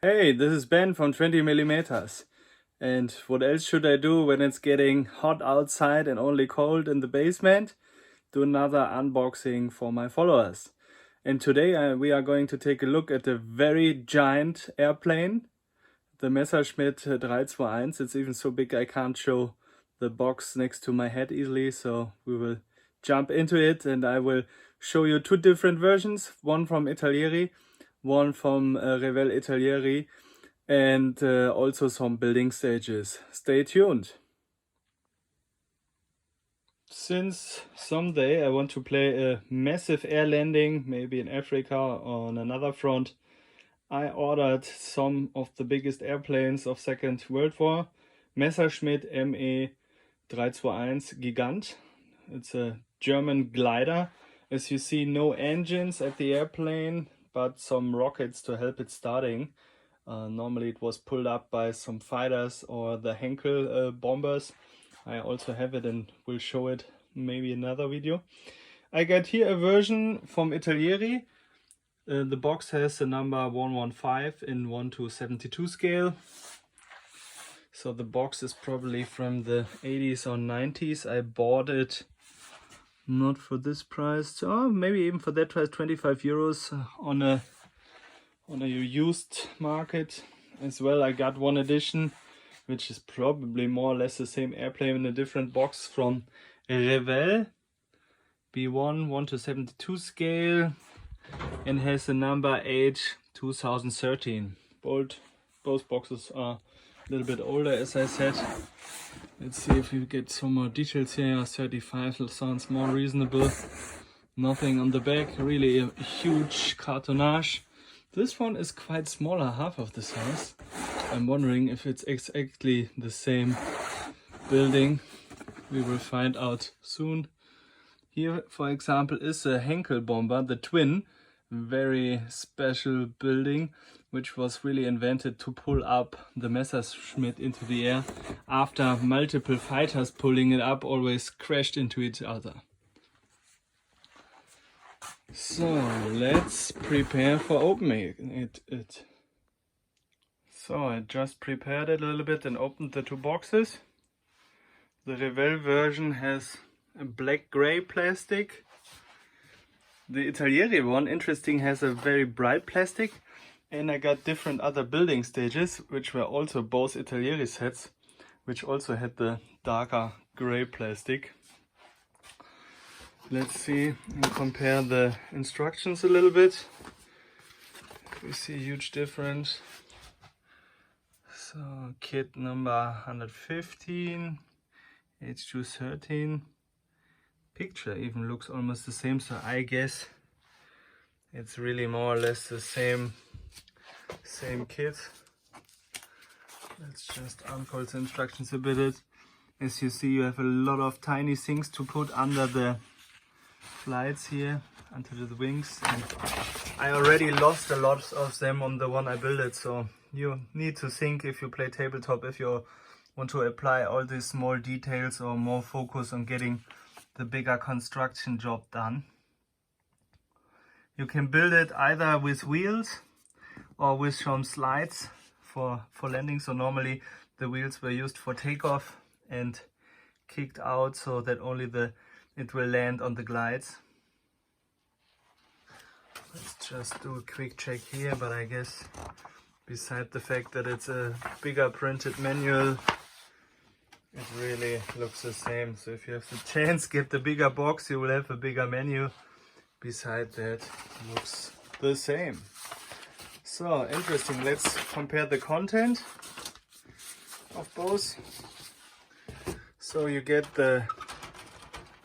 Hey, this is Ben from 20mm. And what else should I do when it's getting hot outside and only cold in the basement? Do another unboxing for my followers. And today we are going to take a look at a very giant airplane, the Messerschmitt 321. It's even so big I can't show the box next to my head easily, so we will jump into it and I will show you two different versions, one from Italeri, one from Revell Italeri, and also some building stages. Stay tuned. Since someday I want to play a massive air landing, maybe in Africa or on another front, I ordered some of the biggest airplanes of Second World War, Messerschmitt Me 321 Gigant. It's a German glider. As you see, no engines at the airplane, but some rockets to help it starting. Normally it was pulled up by some fighters or the Henkel bombers. I also have it and will show it maybe another video. I got here a version from Italeri. The box has the number 115 in 1:72 scale. So the box is probably from the 80s or 90s. I bought it not for this price, oh, maybe even for that price, 25 euros on a used market as well. I got one edition, which is probably more or less the same airplane in a different box from Revell, B1 1:72 scale, and has the number H-2013. Both boxes are a little bit older, as I said. Let's see if we get some more details here. 35 sounds more reasonable. Nothing on the back, really a huge cartonnage. This one is quite smaller, half of the size. I'm wondering if it's exactly the same building. We will find out soon. Here, for example, is a Henkel bomber, the twin. Very special building, which was really invented to pull up the Messerschmitt into the air after multiple fighters pulling it up always crashed into each other. So let's prepare for opening it. So I just prepared it a little bit and opened the two boxes. The Revell version has a black-gray plastic. The Italeri one, interesting, has a very bright plastic. And I got different other building stages, which were also both Italeri sets, which also had the darker gray plastic. Let's see and compare the instructions a little bit. We see a huge difference. So kit number 115, H-2013. Picture even looks almost the same, so I guess it's really more or less the same kit. Let's just unfold the instructions a bit. As you see, you have a lot of tiny things to put under the flights here, under the wings, and I already lost a lot of them on the one I built, so you need to think if you play tabletop, if you want to apply all these small details or more focus on getting the bigger construction job done. You can build it either with wheels or with some slides for landing. So normally the wheels were used for takeoff and kicked out so that only it will land on the glides. Let's just do a quick check here, but I guess beside the fact that it's a bigger printed manual, it really looks the same. So if you have the chance, get the bigger box, you will have a bigger menu. Beside that, looks the same. So interesting, let's compare the content of both. So you get the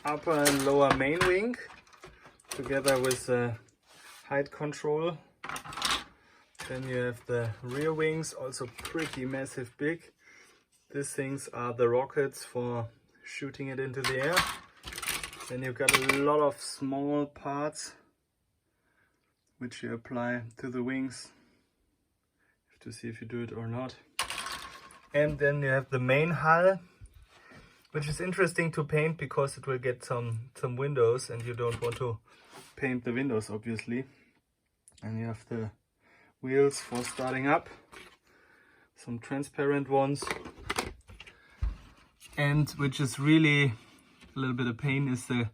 upper and lower main wing together with the height control. Then you have the rear wings, also pretty massive big. These things are the rockets for shooting it into the air. Then you've got a lot of small parts which you apply to the wings. You have to see if you do it or not. And then you have the main hull, which is interesting to paint because it will get some windows and you don't want to paint the windows, obviously. And you have the wheels for starting up, some transparent ones, and which is really a little bit of pain is the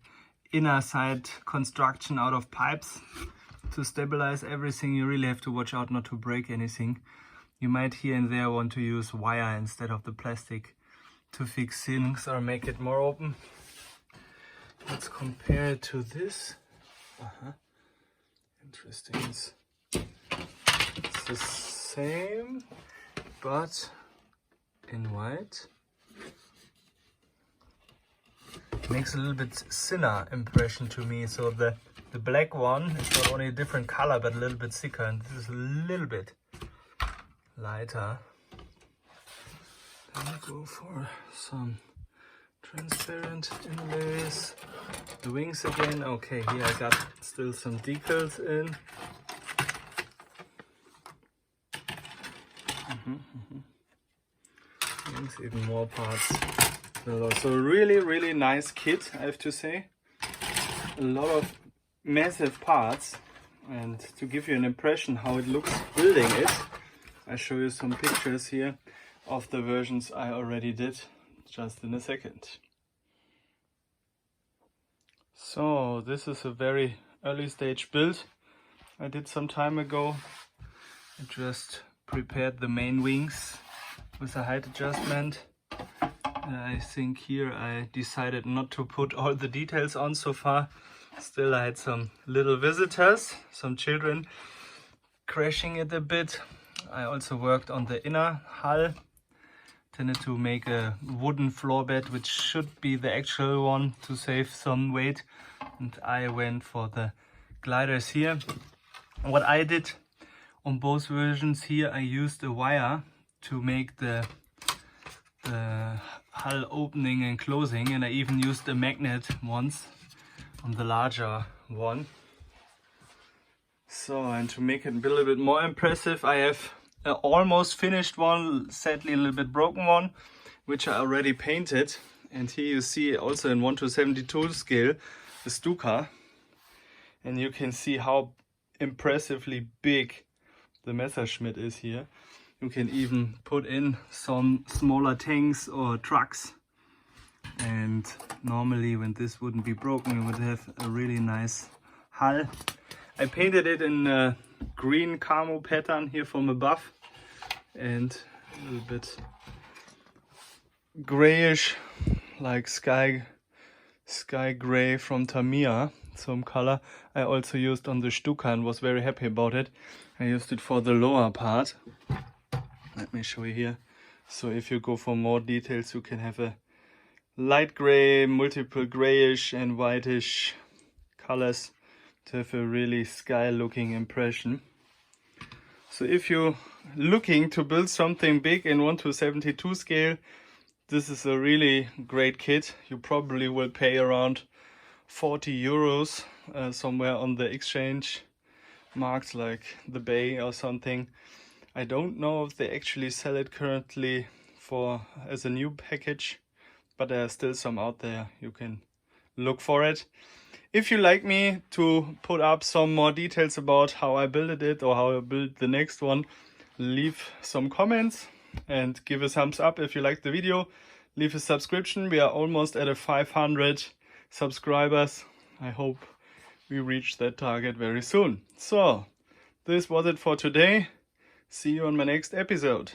inner side construction out of pipes. To stabilize everything, you really have to watch out not to break anything. You might here and there want to use wire instead of the plastic to fix things or make it more open. Let's compare it to this. Interesting. It's the same, but in white. Makes a little bit thinner impression to me. So the black one is not only a different color but a little bit thicker, and this is a little bit lighter. Then we go for some transparent inlays. The wings again. Okay, here I got still some decals in. Wings, even more parts. So really nice kit, I have to say. A lot of massive parts, and to give you an impression how it looks building it, I show you some pictures here of the versions I already did just in a second. So this is a very early stage build I did some time ago. I just prepared the main wings with a height adjustment. I think here I decided not to put all the details on so far. Still, I had some little visitors, some children crashing it a bit. I also worked on the inner hull. Tended to make a wooden floor bed, which should be the actual one to save some weight. And I went for the gliders here. What I did on both versions here, I used a wire to make the hull opening and closing, and I even used a magnet once on the larger one. So, and to make it a little bit more impressive, I have an almost finished one, sadly a little bit broken one, which I already painted. And here you see also in 1:72 scale the Stuka, and you can see how impressively big the Messerschmitt is here. You can even put in some smaller tanks or trucks, and normally when this wouldn't be broken you would have a really nice hull. I painted it in a green camo pattern here from above, and a little bit grayish, like sky gray from Tamiya, some color. I also used on the Stuka and was very happy about it. I used it for the lower part. Let me show you here. So if you go for more details, you can have a light gray, multiple grayish and whitish colors to have a really sky looking impression. So if you're looking to build something big in 1:72 scale, this is a really great kit. You probably will pay around 40 euros somewhere on the exchange marks like the Bay or something. I don't know if they actually sell it currently as a new package, but there are still some out there. You can look for it. If you like me to put up some more details about how I built it or how I built the next one, leave some comments and give a thumbs up if you like the video. Leave a subscription. We are almost at 500 subscribers. I hope we reach that target very soon. So this was it for today. See you on my next episode.